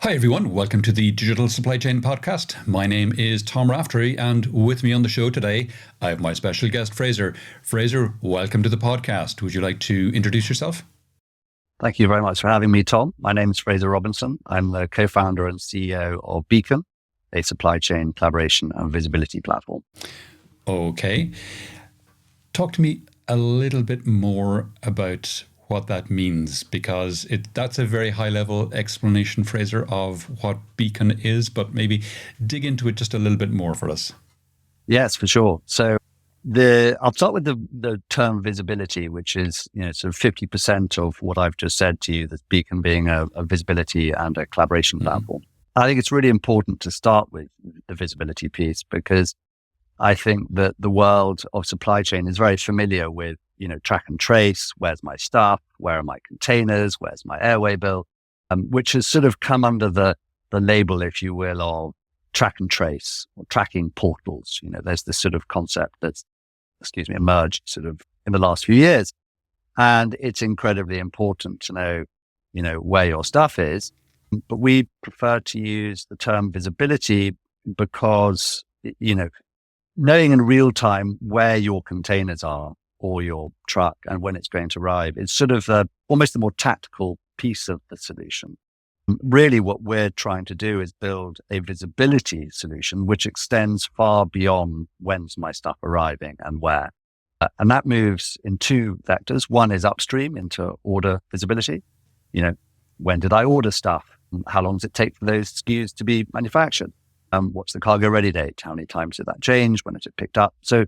Hi, everyone. Welcome to the Digital Supply Chain Podcast. My name is Tom Raftery, and with me on the show today, I have my special guest, Fraser. Fraser, welcome to the podcast. Would you like to introduce yourself? Thank you very much for having me, Tom. My name is Fraser Robinson. I'm the co-founder and CEO of Beacon, a supply chain collaboration and visibility platform. Okay. Talk to me a little bit more about what that means, because that's a very high-level explanation, Fraser, of what Beacon is, but maybe dig into it just a little bit more for us. Yes, for sure. So I'll start with the term visibility, which is sort of 50% of what I've just said to you, that Beacon being a visibility and a collaboration platform. I think it's really important to start with the visibility piece, because I think that the world of supply chain is very familiar with track and trace. Where's my stuff? Where are my containers? Where's my airway bill? Which has sort of come under the label, if you will, of track and trace or tracking portals. There's this sort of concept that's, emerged sort of in the last few years. And it's incredibly important to know, where your stuff is. But we prefer to use the term visibility because, knowing in real time where your containers are or your truck and when it's going to arrive, it's sort of almost the more tactical piece of the solution. Really, what we're trying to do is build a visibility solution which extends far beyond when's my stuff arriving and where. And that moves in two vectors. One is upstream into order visibility. When did I order stuff? How long does it take for those SKUs to be manufactured? What's the cargo ready date? How many times did that change? When is it picked up? So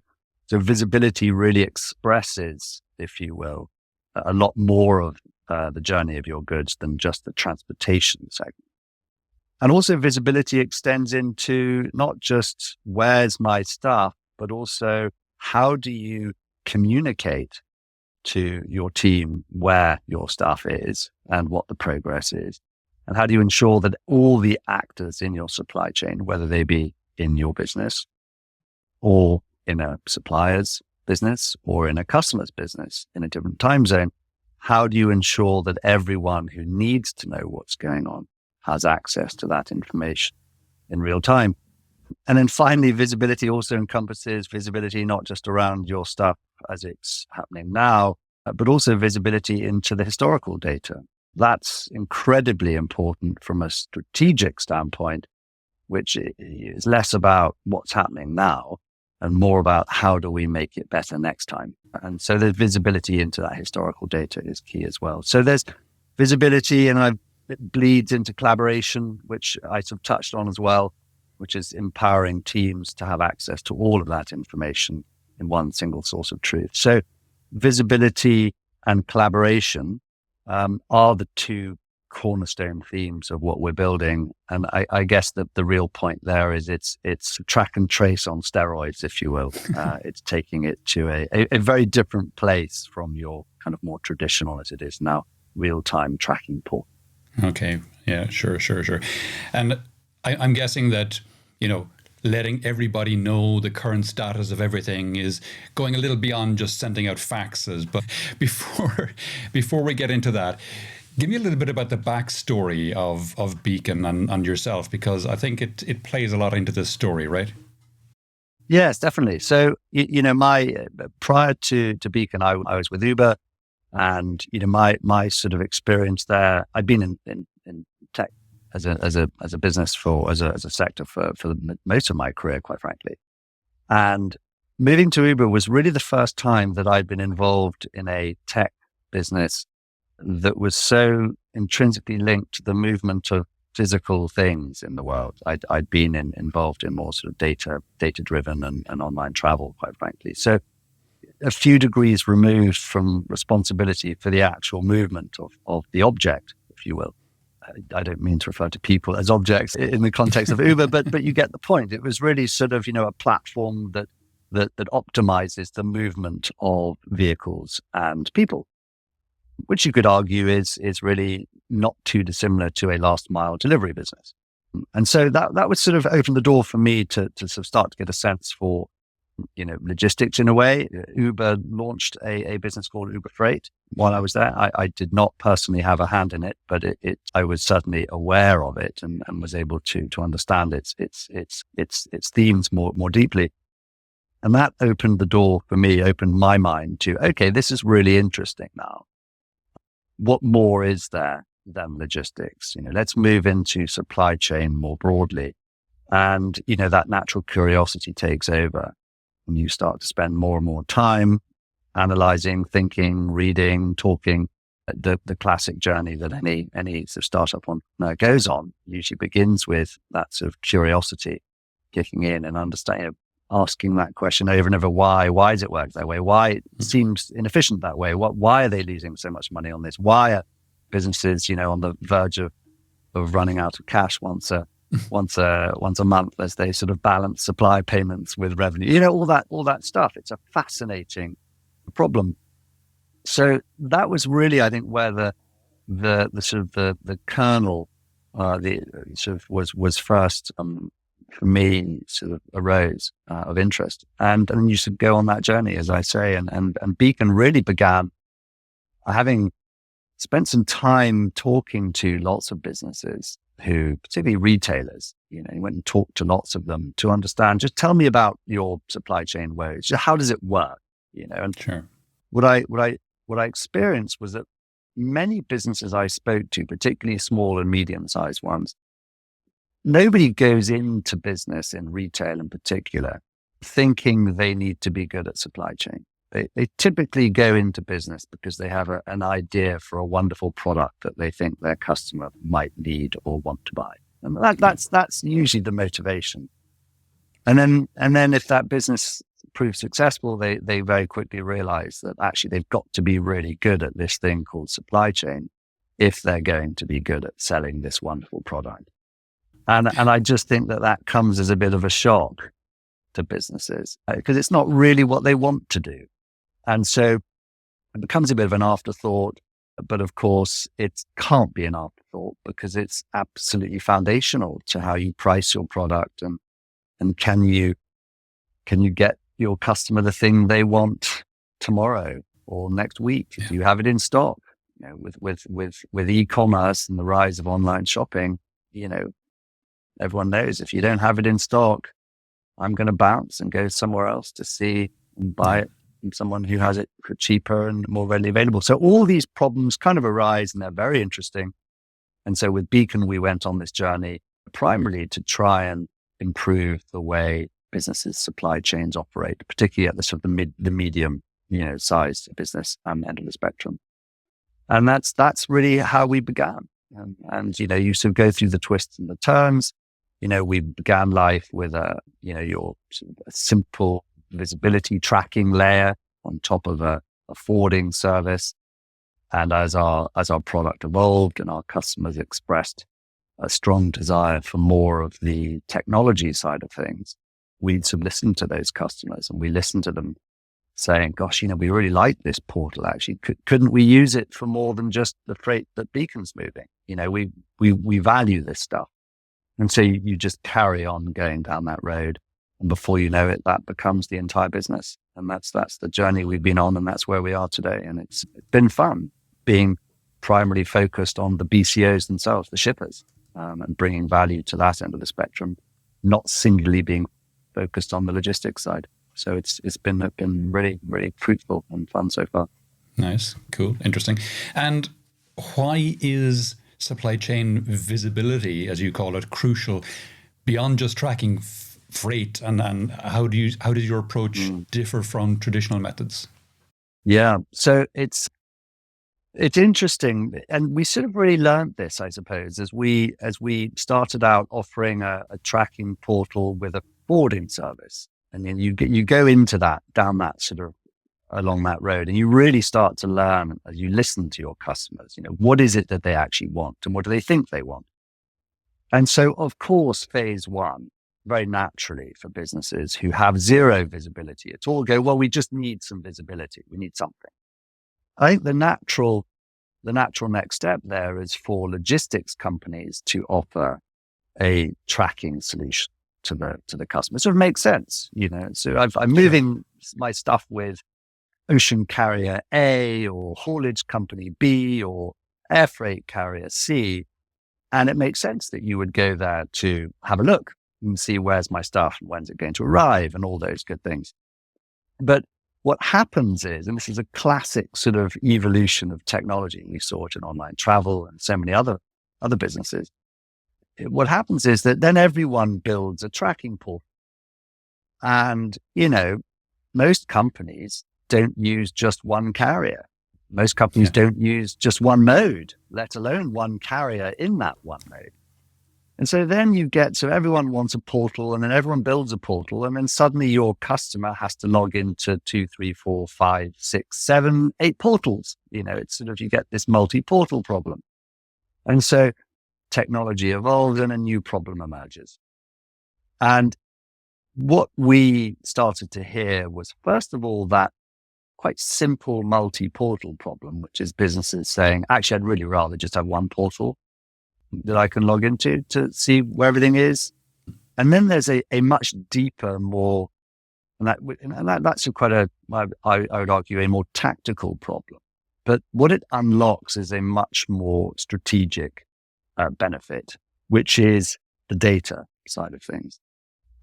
visibility really expresses, if you will, a lot more of the journey of your goods than just the transportation segment. And also visibility extends into not just where's my stuff, but also how do you communicate to your team where your stuff is and what the progress is? And how do you ensure that all the actors in your supply chain, whether they be in your business or in a supplier's business or in a customer's business in a different time zone, how do you ensure that everyone who needs to know what's going on has access to that information in real time? And then finally, visibility also encompasses visibility not just around your stuff as it's happening now, but also visibility into the historical data. That's incredibly important from a strategic standpoint, which is less about what's happening now and more about how do we make it better next time. And so the visibility into that historical data is key as well. So there's visibility, and it bleeds into collaboration, which I sort of touched on as well, which is empowering teams to have access to all of that information in one single source of truth. So visibility and collaboration are the two cornerstone themes of what we're building. And I guess that the real point there is it's track and trace on steroids, if you will. It's taking it to a very different place from your kind of more traditional, as it is now, real-time tracking port. Okay. Yeah, sure. And I'm guessing that, letting everybody know the current status of everything is going a little beyond just sending out faxes. But before we get into that, give me a little bit about the backstory of Beacon and yourself, because I think it plays a lot into this story, right? Yes, definitely. So, prior to Beacon, I was with Uber, and, my sort of experience there, I'd been in tech as a business as a sector for most of my career, quite frankly. And moving to Uber was really the first time that I'd been involved in a tech business that was so intrinsically linked to the movement of physical things in the world. I'd been involved in more sort of data driven and online travel, quite frankly. So a few degrees removed from responsibility for the actual movement of the object, if you will. I don't mean to refer to people as objects in the context of Uber, but you get the point. It was really sort of, a platform that optimizes the movement of vehicles and people, which you could argue is really not too dissimilar to a last mile delivery business. And so that would sort of open the door for me to sort of start to get a sense for logistics in a way. Uber launched a business called Uber Freight while I was there. I did not personally have a hand in it, but I was certainly aware of it and was able to understand its themes more deeply. And that opened the door for me, opened my mind to, okay, this is really interesting now. What more is there than logistics? Let's move into supply chain more broadly. And, that natural curiosity takes over. And you start to spend more and more time analyzing, thinking, reading, talking. The classic journey that any sort of startup entrepreneur goes on usually begins with that sort of curiosity kicking in and understanding, asking that question over and over. Why does it work that way? Why it seems inefficient that way? Why are they losing so much money on this? Why are businesses, on the verge of running out of cash once a month as they sort of balance supply payments with revenue, all that stuff. It's a fascinating problem. So that was really, I think, where the sort of the kernel, was first, for me, sort of arose of interest. And you should go on that journey, as I say, and Beacon really began having spent some time talking to lots of businesses who, particularly retailers, you went and talked to lots of them to understand, just tell me about your supply chain woes. How does it work? And sure. What I experienced was that many businesses I spoke to, particularly small and medium-sized ones, nobody goes into business in retail in particular thinking they need to be good at supply chain. They typically go into business because they have an idea for a wonderful product that they think their customer might need or want to buy. And that's usually the motivation. And then if that business proves successful, they very quickly realize that actually they've got to be really good at this thing called supply chain if they're going to be good at selling this wonderful product. And I just think that comes as a bit of a shock to businesses because it's not really what they want to do. And so it becomes a bit of an afterthought, but of course it can't be an afterthought because it's absolutely foundational to how you price your product and can you get your customer the thing they want tomorrow or next week? Do you have it in stock? With e-commerce and the rise of online shopping, everyone knows if you don't have it in stock, I'm going to bounce and go somewhere else to see and buy it from someone who has it cheaper and more readily available. So all these problems kind of arise and they're very interesting. And so with Beacon, we went on this journey primarily to try and improve the way businesses' supply chains operate, particularly at the sort of the medium, sized business end of the spectrum. And that's really how we began. And you sort of go through the twists and the turns. We began life with your sort of a simple visibility tracking layer on top of a forwarding service. And as our product evolved and our customers expressed a strong desire for more of the technology side of things, we'd sort of listen to those customers and we listened to them saying, gosh, we really like this portal actually. Couldn't we use it for more than just the freight that Beacon's moving? We value this stuff. And so you just carry on going down that road. And before you know it, that becomes the entire business. And that's the journey we've been on. And that's where we are today. And it's been fun being primarily focused on the BCOs themselves, the shippers, and bringing value to that end of the spectrum, not singularly being focused on the logistics side. So it's been really, really fruitful and fun so far. Nice, cool, interesting. And why is supply chain visibility, as you call it, crucial beyond just tracking freight? And how does your approach differ from traditional methods? Yeah, so it's interesting, and we sort of really learned this, I suppose, as we started out offering a tracking portal with a forwarding service. And then you go into that, down that sort of along that road, and you really start to learn as you listen to your customers, what is it that they actually want and what do they think they want? And so, of course, phase one, very naturally for businesses who have zero visibility at all, go, well, we just need some visibility. We need something. I think the natural next step there is for logistics companies to offer a tracking solution. to the customer. It sort of makes sense, So I'm moving my stuff with ocean carrier A or haulage company B or air freight carrier C. And it makes sense that you would go there to have a look and see where's my stuff and when's it going to arrive and all those good things. But what happens is, and this is a classic sort of evolution of technology, we saw it in online travel and so many other businesses. What happens is that then everyone builds a tracking portal. And, most companies don't use just one carrier. Most companies don't use just one mode, let alone one carrier in that one mode. And so then so everyone wants a portal, and then everyone builds a portal, and then suddenly your customer has to log into 2, 3, 4, 5, 6, 7, 8 portals. It's sort of, you get this multi-portal problem. And so technology evolves and a new problem emerges. And what we started to hear was, first of all, that quite simple multi-portal problem, which is businesses saying, actually, I'd really rather just have one portal that I can log into to see where everything is. And then there's a much deeper, more, that's I would argue, a more tactical problem. But what it unlocks is a much more strategic benefit, which is the data side of things.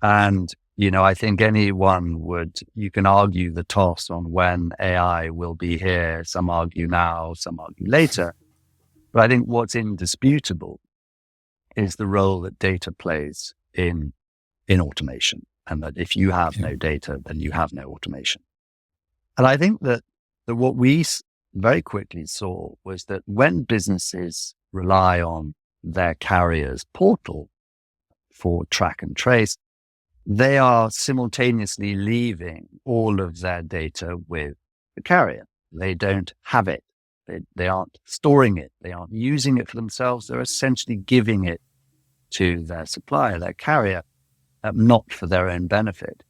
And, I think you can argue the toss on when AI will be here. Some argue now, some argue later. But I think what's indisputable is the role that data plays in automation, and that if you have no data, then you have no automation. And I think that what we very quickly saw was that when businesses rely on their carrier's portal for track and trace, they are simultaneously leaving all of their data with the carrier. They don't have it. They aren't storing it. They aren't using it for themselves. They're essentially giving it to their supplier, their carrier, not for their own benefit.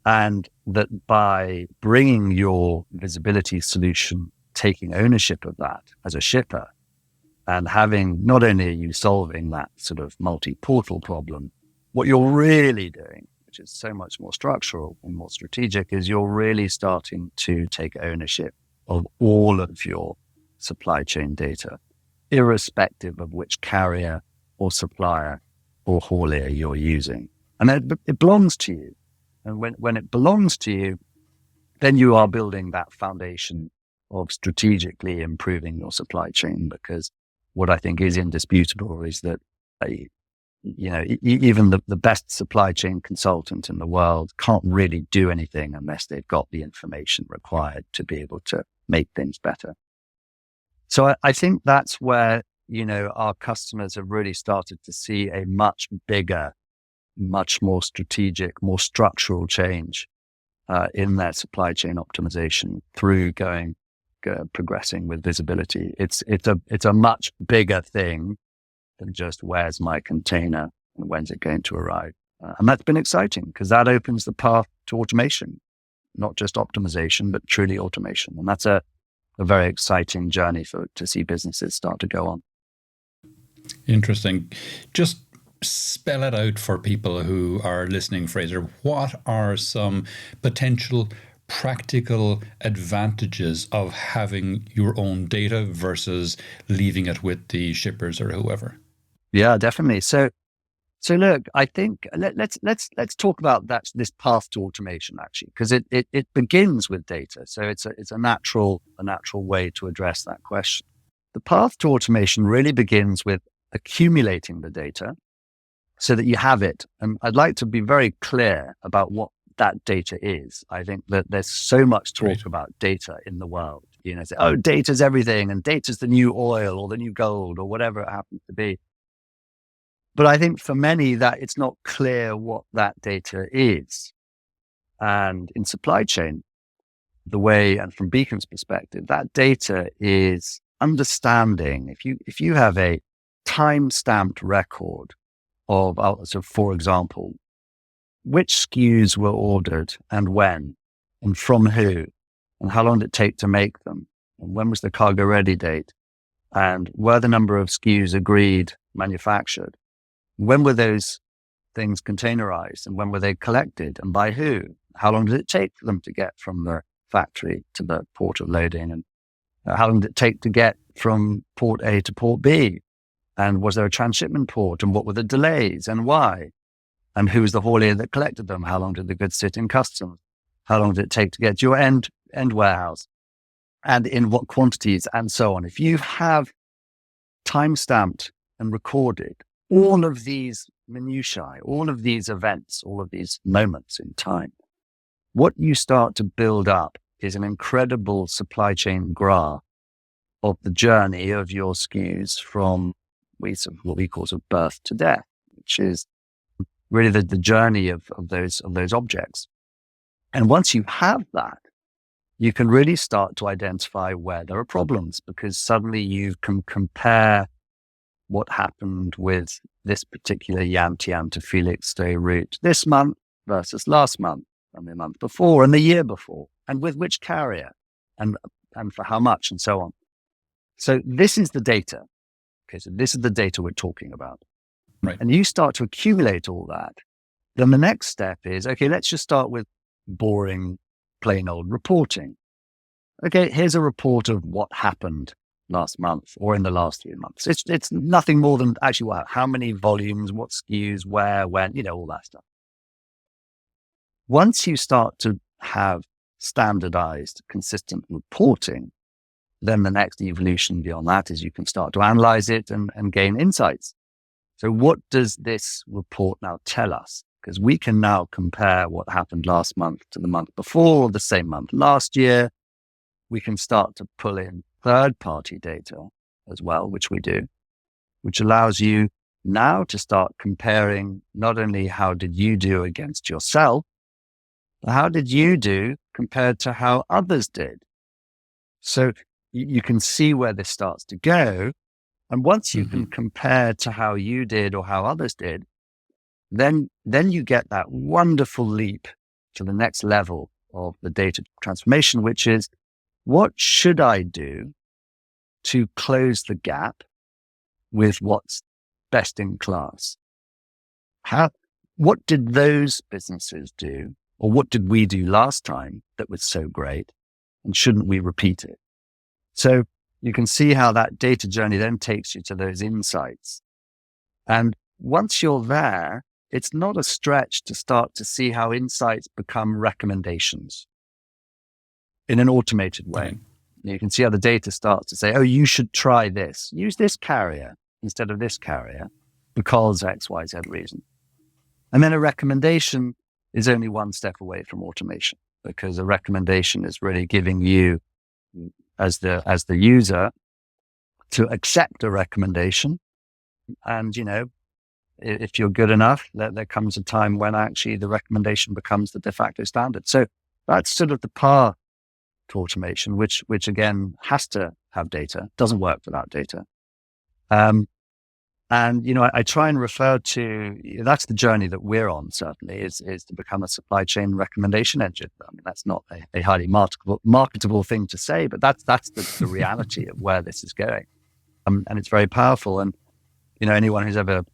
And that by bringing your visibility solution, taking ownership of that as a shipper, and having, not only are you solving that sort of multi-portal problem, what you're really doing, which is so much more structural and more strategic, is you're really starting to take ownership of all of your supply chain data, irrespective of which carrier or supplier or haulier you're using. And it belongs to you. And when it belongs to you, then you are building that foundation of strategically improving your supply chain. Because what I think is indisputable is that, even the best supply chain consultant in the world can't really do anything unless they've got the information required to be able to make things better. So I think that's where, our customers have really started to see a much bigger, much more strategic, more structural change in their supply chain optimization through progressing with visibility. It's a much bigger thing than just where's my container and when's it going to arrive. And that's been exciting because that opens the path to automation, not just optimization, but truly automation. And that's a very exciting journey to see businesses start to go on. Interesting. Just spell it out for people who are listening, Fraser. What are some potential practical advantages of having your own data versus leaving it with the shippers or whoever? Yeah, definitely. So look, I think let's talk about this path to automation actually, because it begins with data. So it's a natural way to address that question. The path to automation really begins with accumulating the data so that you have it. And I'd like to be very clear about what that data is. I think that there's so much talk about data in the world. Say, data's everything, and data's the new oil or the new gold or whatever it happens to be. But I think for many that it's not clear what that data is. And in supply chain, and from Beacon's perspective, that data is understanding. If you have a time-stamped record of, so for example, which SKUs were ordered and when, and from who, and how long did it take to make them, and when was the cargo ready date, and were the number of SKUs agreed manufactured, when were those things containerized, and when were they collected, and by who? How long did it take for them to get from the factory to the port of loading, and how long did it take to get from port A to port B? And was there a transshipment port, and what were the delays and why? And who was the haulier that collected them? How long did the goods sit in customs? How long did it take to get to your end warehouse? And in what quantities, and so on. If you have time-stamped and recorded all of these minutiae, all of these events, all of these moments in time, what you start to build up is an incredible supply chain graph of the journey of your SKUs from what we call sort of birth to death, which is really the journey of those objects. And once you have that, you can really start to identify where there are problems, because suddenly you can compare what happened with this particular Yam to Felix Day route this month versus last month, and the month before, and the year before, and with which carrier, and for how much, and so on. So this is the data. Okay, so this is the data we're talking about. Right. And you start to accumulate all that. Then the next step is, okay, let's just start with boring, plain old reporting. Okay, here's a report of what happened last month or in the last 3 months. It's nothing more than actually, wow, how many volumes, what SKUs, where, when, all that stuff. Once you start to have standardized, consistent reporting, then the next evolution beyond that is you can start to analyze it and gain insights. So what does this report now tell us? Because we can now compare what happened last month to the month before, or the same month last year. We can start to pull in third-party data as well, which we do, which allows you now to start comparing not only how did you do against yourself, but how did you do compared to how others did. So you can see where this starts to go. And once you can compare to how you did or how others did, then you get that wonderful leap to the next level of the data transformation, which is, what should I do to close the gap with what's best in class? What did those businesses do, or what did we do last time that was so great, and shouldn't we repeat it? So you can see how that data journey then takes you to those insights. And once you're there, it's not a stretch to start to see how insights become recommendations in an automated way. Right. You can see how the data starts to say, oh, you should try this. Use this carrier instead of this carrier because X, Y, Z reason. And then a recommendation is only one step away from automation, because a recommendation is really giving you, as the user, to accept a recommendation. And, if you're good enough, there comes a time when actually the recommendation becomes the de facto standard. So that's sort of the path to automation, which again has to have data, doesn't work without data. I try and refer to, that's the journey that we're on, certainly, is to become a supply chain recommendation engine. I mean, that's not a highly marketable thing to say, but that's the reality of where this is going. And it's very powerful. And, anyone who's ever,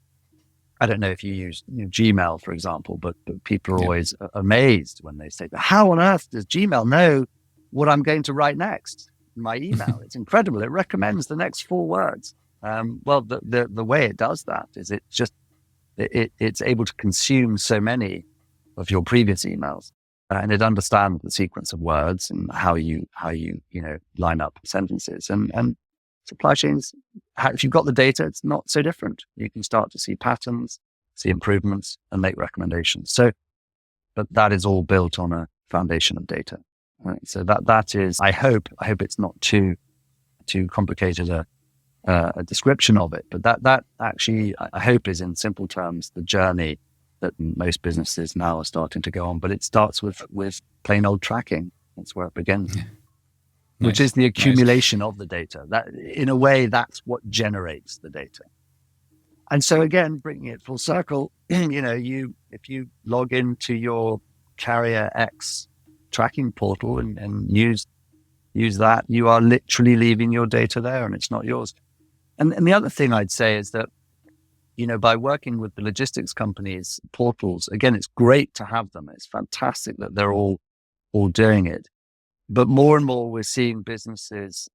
I don't know if you use Gmail, for example, but people are always amazed when they say, how on earth does Gmail know what I'm going to write next in my email? It's incredible. It recommends the next 4 words. Well, the way it does that is it's able to consume so many of your previous emails, and it understands the sequence of words and how you line up sentences. And supply chains, if you've got the data, it's not so different. You can start to see patterns, see improvements, and make recommendations. So, but that is all built on a foundation of data. Right? So that is, I hope it's not too complicated a description of it, but that actually, I hope, is in simple terms the journey that most businesses now are starting to go on. But it starts with plain old tracking. That's where it begins, which is the accumulation of the data. That, in a way, that's what generates the data. And so again, bringing it full circle, if you log into your Carrier X tracking portal and use that, you are literally leaving your data there, and it's not yours. And the other thing I'd say is that by working with the logistics companies portals, again, it's great to have them. It's fantastic that they're all doing it. But more and more we're seeing businesses,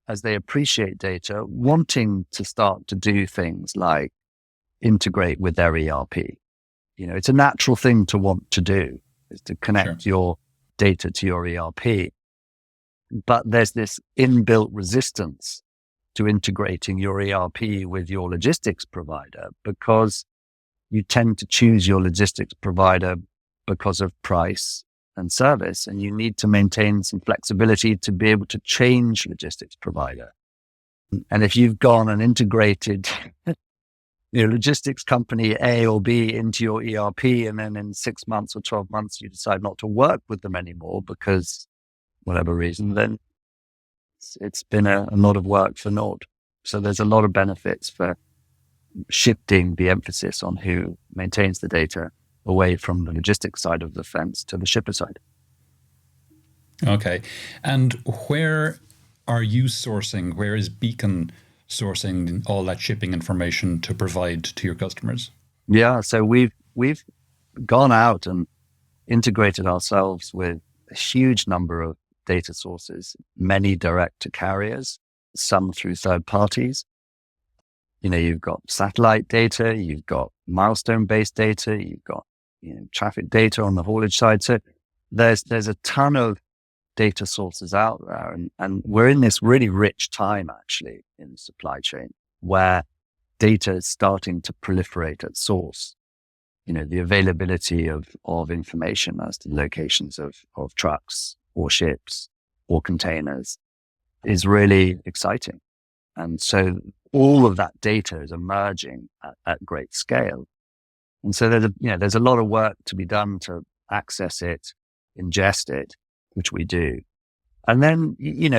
as they appreciate data, wanting to start to do things like integrate with their ERP. It's a natural thing to want to do, is to connect your data to your ERP. But there's this inbuilt resistance to integrating your ERP with your logistics provider, because you tend to choose your logistics provider because of price and service, and you need to maintain some flexibility to be able to change logistics provider. And if you've gone and integrated logistics company A or B into your ERP, and then in 6 months or 12 months you decide not to work with them anymore because whatever reason, then it's been a lot of work for naught. So there's a lot of benefits for shifting the emphasis on who maintains the data away from the logistics side of the fence to the shipper side. Okay. And where are you sourcing? Where is Beacon sourcing all that shipping information to provide to your customers? Yeah, so we've gone out and integrated ourselves with a huge number of data sources, many direct to carriers, some through third parties. You've got satellite data, you've got milestone-based data, you've got traffic data on the haulage side. So there's a ton of data sources out there, and we're in this really rich time actually in the supply chain where data is starting to proliferate at source. The availability of information as to locations of trucks or ships or containers is really exciting. And so all of that data is emerging at great scale. And so there's a lot of work to be done to access it, ingest it, which we do. And then,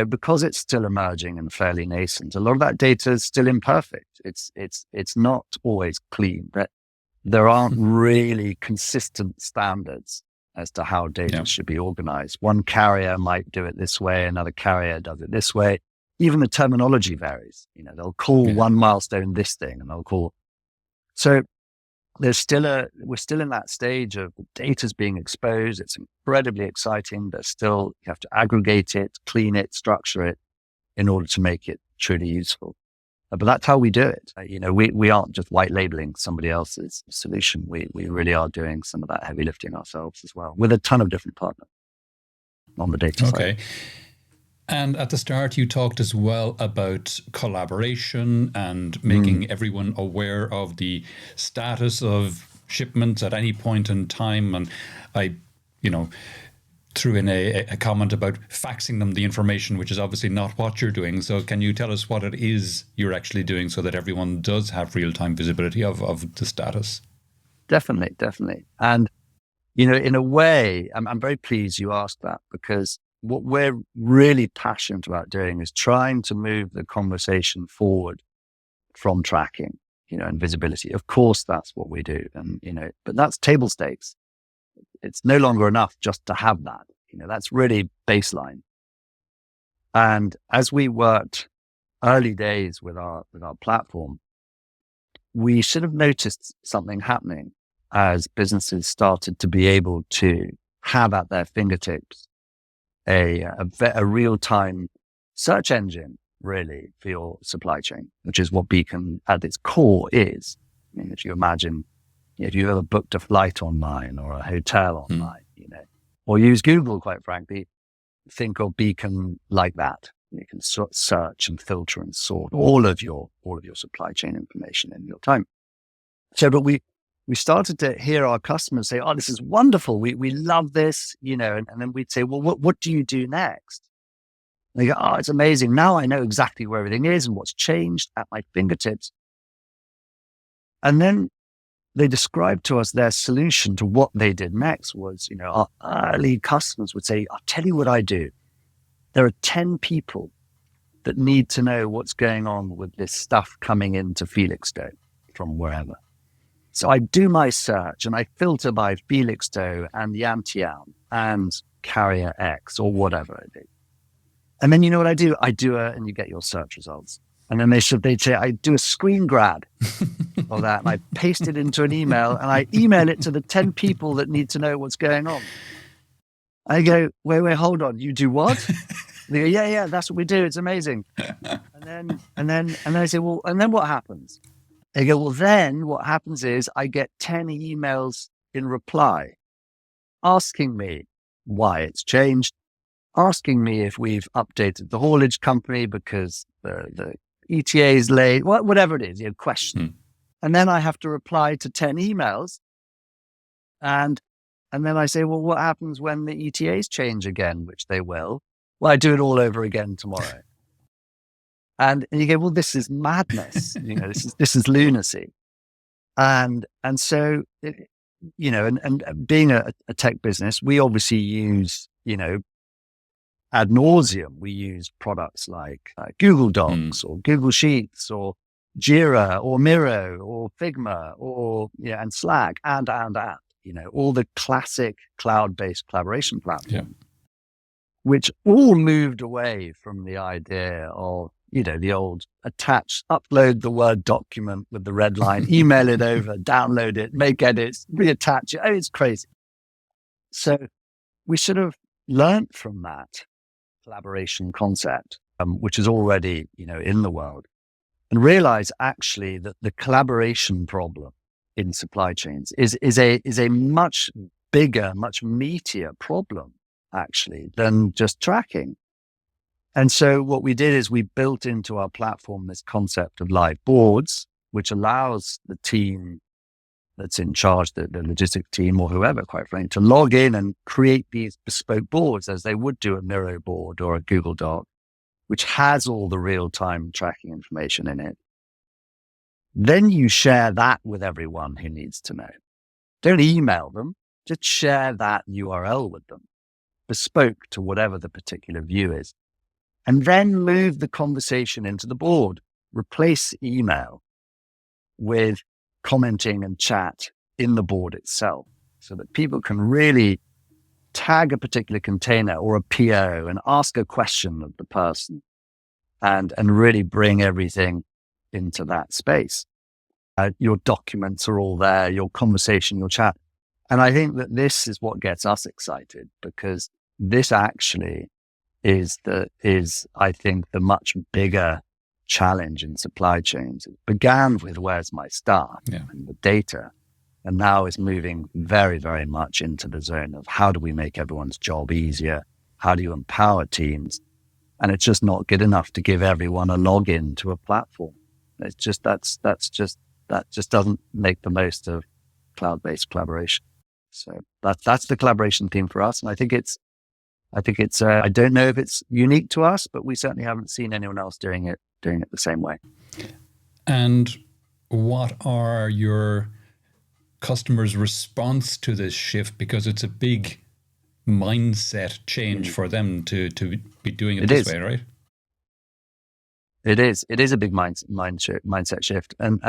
because it's still emerging and fairly nascent, a lot of that data is still imperfect. It's not always clean. There aren't really consistent standards as to how data should be organized. One carrier might do it this way, another carrier does it this way. Even the terminology varies. They'll call one milestone this thing, and they'll call. So we're still in that stage of data's being exposed. It's incredibly exciting, but still you have to aggregate it, clean it, structure it in order to make it truly useful. But that's how we do it. We aren't just white labeling somebody else's solution. We really are doing some of that heavy lifting ourselves as well, with a ton of different partners on the data side. Okay. And at the start, you talked as well about collaboration and making everyone aware of the status of shipments at any point in time. And I, threw in a comment about faxing them the information, which is obviously not what you're doing. So can you tell us what it is you're actually doing so that everyone does have real-time visibility of the status? Definitely. And, in a way, I'm very pleased you asked that, because what we're really passionate about doing is trying to move the conversation forward from tracking, and visibility. Of course, that's what we do. And, but that's table stakes. It's no longer enough just to have that. That's really baseline. And as we worked early days with our platform, we should have noticed something happening as businesses started to be able to have at their fingertips a real-time search engine, really, for your supply chain, which is what Beacon at its core is. If you imagine, if you've ever booked a flight online or a hotel online, or use Google, quite frankly, think of Beacon like that. You can search and filter and sort all of your supply chain information in real time. So, but we started to hear our customers say, "Oh, this is wonderful. We love this," and then we'd say, "Well, what do you do next?" And they go, "Oh, it's amazing. Now I know exactly where everything is and what's changed at my fingertips." And then they described to us their solution to what they did next was, our early customers would say, "I'll tell you what I do. There are 10 people that need to know what's going on with this stuff coming into Felixstowe from wherever. So I do my search and I filter by Felixstowe and Yantian and carrier X or whatever it is. And then you know what I do? And you get your search results. And then they'd say, I do a screen grab of that and I paste it into an email and I email it to the 10 people that need to know what's going on. I go, wait, hold on. You do what? They go, yeah, that's what we do. It's amazing. And then I say, well, and then what happens? They go, well, then what happens is I get 10 emails in reply asking me why it's changed, asking me if we've updated the haulage company because the ETA is late, whatever it is, question. And then I have to reply to 10 emails. And then I say, well, what happens when the ETAs change again, which they will? Well, I do it all over again tomorrow. And you go, well, this is madness. This is lunacy. And so, and being a tech business, we obviously use, ad nauseum. We use products like Google Docs or Google Sheets or Jira or Miro or Figma or, and Slack and, all the classic cloud-based collaboration platforms, which all moved away from the idea of, the old upload the Word document with the red line, email it over, download it, make edits, reattach it. It's crazy. So we sort of learned from that collaboration concept, which is already, in the world, and realize actually that the collaboration problem in supply chains is a much bigger, much meatier problem actually than just tracking. And so what we did is we built into our platform this concept of live boards, which allows the team that's in charge, the logistic team or whoever, quite frankly, to log in and create these bespoke boards as they would do a Miro board or a Google Doc, which has all the real-time tracking information in it. Then you share that with everyone who needs to know. Don't email them, just share that URL with them, bespoke to whatever the particular view is. And then move the conversation into the board, replace email with commenting and chat in the board itself so that people can really tag a particular container or a PO and ask a question of the person and really bring everything into that space. Your documents are all there, your conversation, your chat. And I think that this is what gets us excited because this actually is I think the much bigger challenge in supply chains. It began with where's my staff and the data, and now is moving very, very much into the zone of how do we make everyone's job easier? How do you empower teams? And it's just not good enough to give everyone a login to a platform. It's just that just doesn't make the most of cloud-based collaboration. So that's the collaboration theme for us, and I think it's I don't know if it's unique to us, but we certainly haven't seen anyone else doing it the same way. And what are your customers' response to this shift? Because it's a big mindset change for them to be doing it this way, right? It is. It is a big mindset shift. And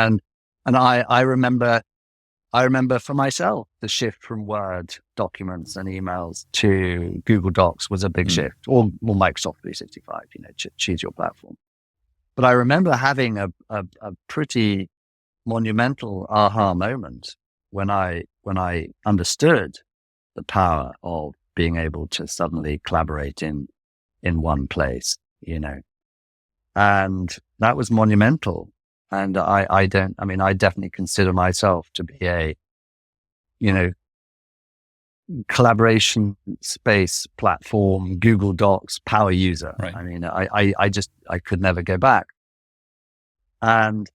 I remember for myself, the shift from Word documents and emails to Google Docs was a big shift, or Microsoft 365, choose your platform. But I remember having a pretty monumental aha moment when I understood the power of being able to suddenly collaborate in one place, and that was monumental. And I definitely consider myself to be a, collaboration space platform, Google Docs power user. Right. I mean, I could never go back. And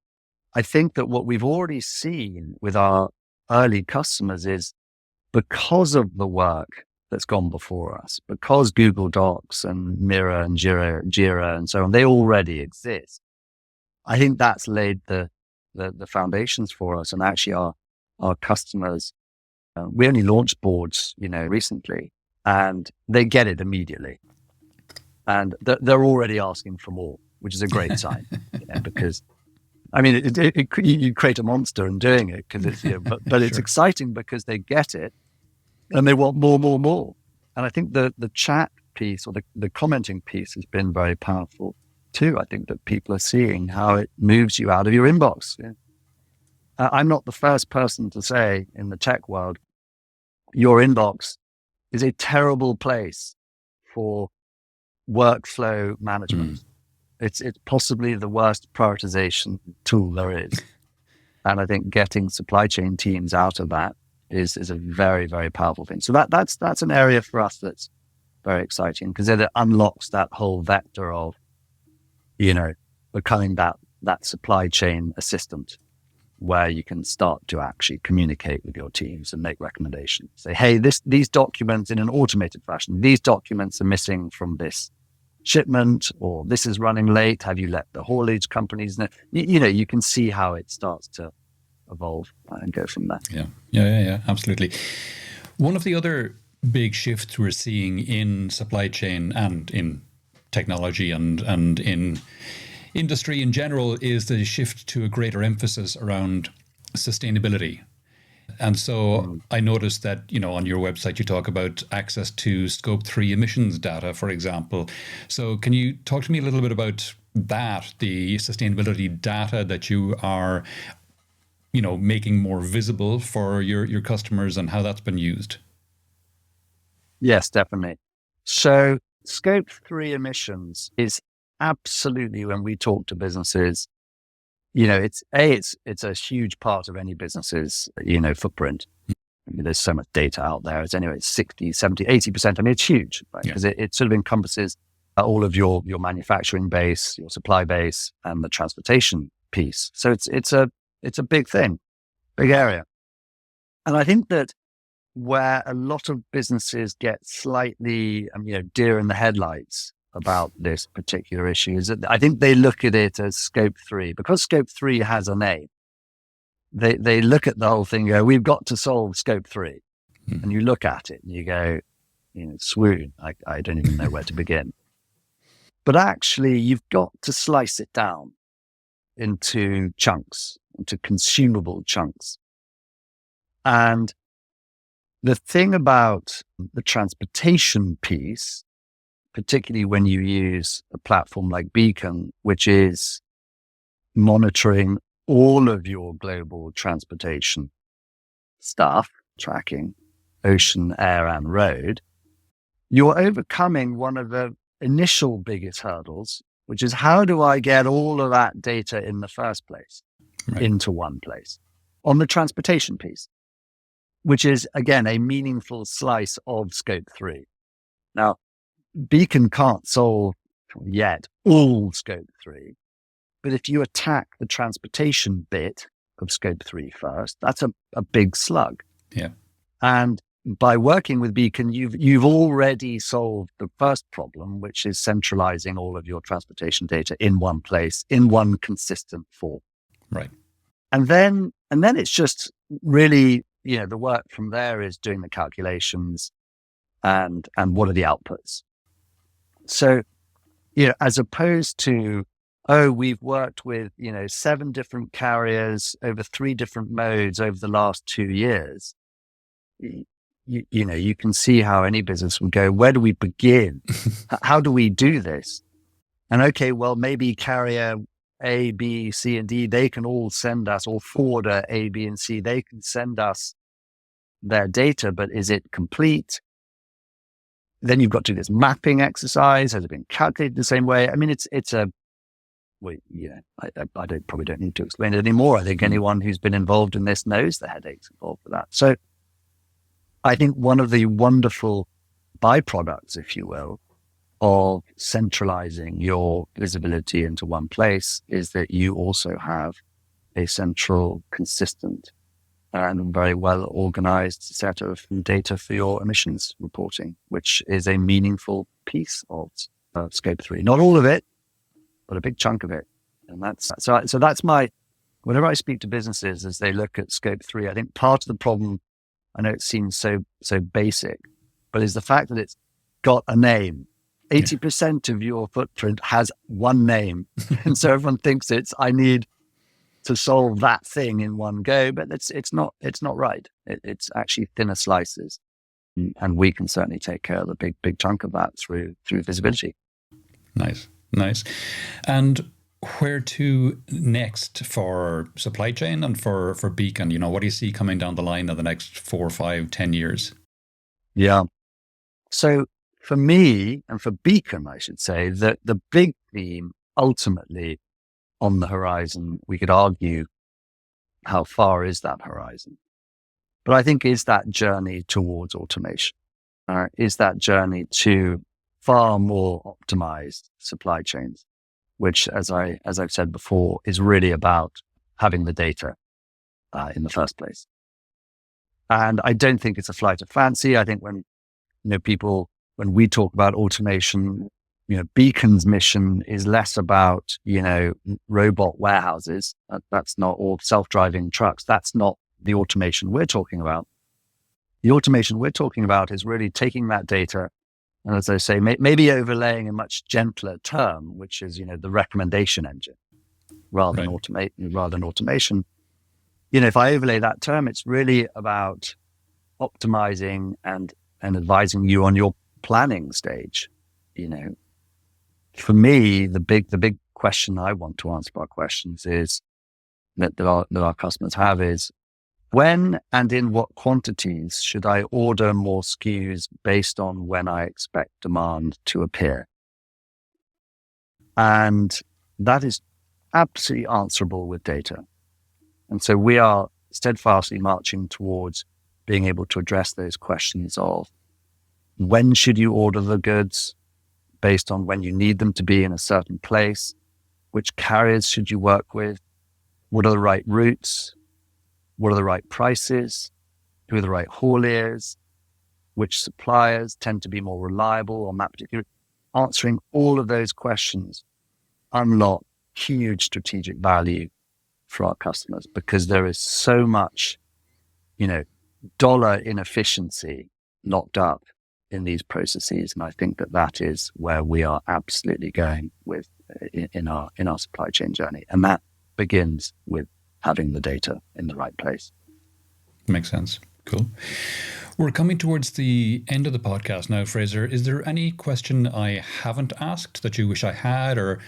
I think that what we've already seen with our early customers is because of the work that's gone before us, because Google Docs and Miro and Jira and so on, they already exist. I think that's laid the foundations for us. And actually our customers, we only launched boards, recently, and they get it immediately. And they're already asking for more, which is a great sign, because I mean, you create a monster in doing it because it's, but it's exciting because they get it and they want more. And I think the chat piece or the commenting piece has been very powerful. too. I think that people are seeing how it moves you out of your inbox. Yeah. I'm not the first person to say in the tech world, your inbox is a terrible place for workflow management. It's possibly the worst prioritization tool there is. And I think getting supply chain teams out of that is a very, very powerful thing. So that's an area for us that's very exciting, because it unlocks that whole vector of, becoming that supply chain assistant, where you can start to actually communicate with your teams and make recommendations. Say, hey, these documents in an automated fashion, these documents are missing from this shipment, or this is running late. Have you let the haulage companies know? You can see how it starts to evolve and go from there. Yeah, absolutely. One of the other big shifts we're seeing in supply chain and in technology and in industry in general is the shift to a greater emphasis around sustainability. And so I noticed that, on your website, you talk about access to Scope 3 emissions data, for example. So can you talk to me a little bit about that, the sustainability data that you are, making more visible for your customers, and how that's been used? Yes, definitely. So Scope 3 emissions is absolutely, when we talk to businesses, it's a huge part of any business's, footprint. I mean, there's so much data out there. It's anyway, 60, 70, 80%. I mean, it's huge, right? Because it sort of encompasses all of your manufacturing base, your supply base, and the transportation piece. So it's a big thing, big area. And I think that where a lot of businesses get slightly, deer in the headlights about this particular issue is that I think they look at it as Scope 3, because Scope 3 has a name. They look at the whole thing and go, we've got to solve Scope 3. And you look at it and you go, swoon, I don't even know where to begin. But actually, you've got to slice it down into chunks, into consumable chunks. And the thing about the transportation piece, particularly when you use a platform like Beacon, which is monitoring all of your global transportation stuff, tracking ocean, air, and road, you're overcoming one of the initial biggest hurdles, which is, how do I get all of that data in the first place into one place on the transportation piece, which is, again, a meaningful slice of Scope 3. Now, Beacon can't solve yet all Scope 3, but if you attack the transportation bit of Scope 3 first, that's a big slug. Yeah. And by working with Beacon, you've already solved the first problem, which is centralizing all of your transportation data in one place, in one consistent form. Right. And then it's just really, the work from there is doing the calculations and what are the outputs. So, as opposed to, we've worked with, 7 different carriers over 3 different modes over the last 2 years. You can see how any business would go, where do we begin? How do we do this? And okay, well, maybe carrier A, B, C, and D, they can all send us, or forwarder A, B, and C, they can send us their data, but is it complete? Then you've got to do this mapping exercise. Has it been calculated the same way? I mean, I probably don't need to explain it anymore. I think anyone who's been involved in this knows the headaches involved with that. So I think one of the wonderful byproducts, if you will, of centralizing your visibility into one place is that you also have a central, consistent, and very well organized set of data for your emissions reporting, which is a meaningful piece of Scope 3. Not all of it, but a big chunk of it. And that's whenever I speak to businesses as they look at Scope 3, I think part of the problem, I know it seems so basic, but is the fact that it's got a name. 80% of your footprint has one name. And so everyone thinks I need to solve that thing in one go, but it's not right. It's actually thinner slices. And we can certainly take care of the big chunk of that through visibility. Nice. Nice. And where to next for supply chain and for Beacon? What do you see coming down the line in the next 4, 5, 10 years? Yeah. So for me and for Beacon, I should say that the big theme ultimately on the horizon, we could argue how far is that horizon? But I think is that journey towards automation, is that journey to far more optimized supply chains, which, as I've said before, is really about having the data in the first place. And I don't think it's a flight of fancy. I think when when we talk about automation, Beacon's mission is less about robot warehouses. That's not, or self-driving trucks. That's not the automation we're talking about. The automation we're talking about is really taking that data, and as I say, maybe overlaying a much gentler term, which is, the recommendation engine rather than automation. If I overlay that term, it's really about optimizing and advising you on your planning stage. For me, the big question I want to answer our questions is that our customers have is, when and in what quantities should I order more SKUs based on when I expect demand to appear? And that is absolutely answerable with data. And so we are steadfastly marching towards being able to address those questions of when should you order the goods based on when you need them to be in a certain place, which carriers should you work with, what are the right routes, what are the right prices, who are the right hauliers, which suppliers tend to be more reliable on that particular. Answering all of those questions unlock huge strategic value for our customers, because there is so much, dollar inefficiency locked up in these processes. And I think that is where we are absolutely going with in our supply chain journey. And that begins with having the data in the right place. Makes sense. Cool. We're coming towards the end of the podcast now, Fraser. Is there any question I haven't asked that you wish I had, or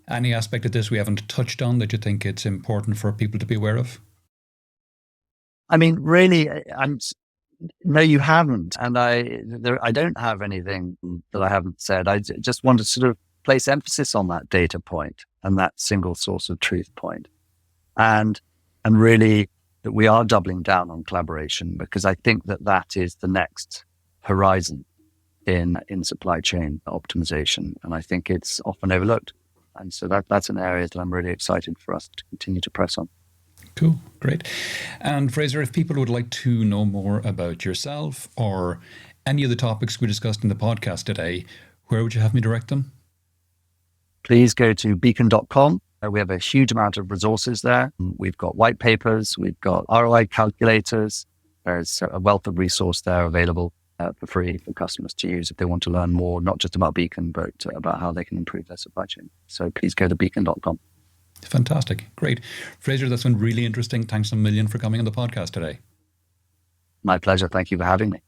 any aspect of this we haven't touched on that you think it's important for people to be aware of? I mean, really, no, you haven't. And I don't have anything that I haven't said. I just want to sort of place emphasis on that data point and that single source of truth point. And really that we are doubling down on collaboration, because I think that is the next horizon in supply chain optimization. And I think it's often overlooked. And so that's an area that I'm really excited for us to continue to press on. Cool. Great. And Fraser, if people would like to know more about yourself or any of the topics we discussed in the podcast today, where would you have me direct them? Please go to beacon.com. We have a huge amount of resources there. We've got white papers, we've got ROI calculators. There's a wealth of resource there available for free for customers to use if they want to learn more, not just about Beacon, but about how they can improve their supply chain. So please go to beacon.com. Fantastic. Great. Fraser, that's been really interesting. Thanks a million for coming on the podcast today. My pleasure. Thank you for having me.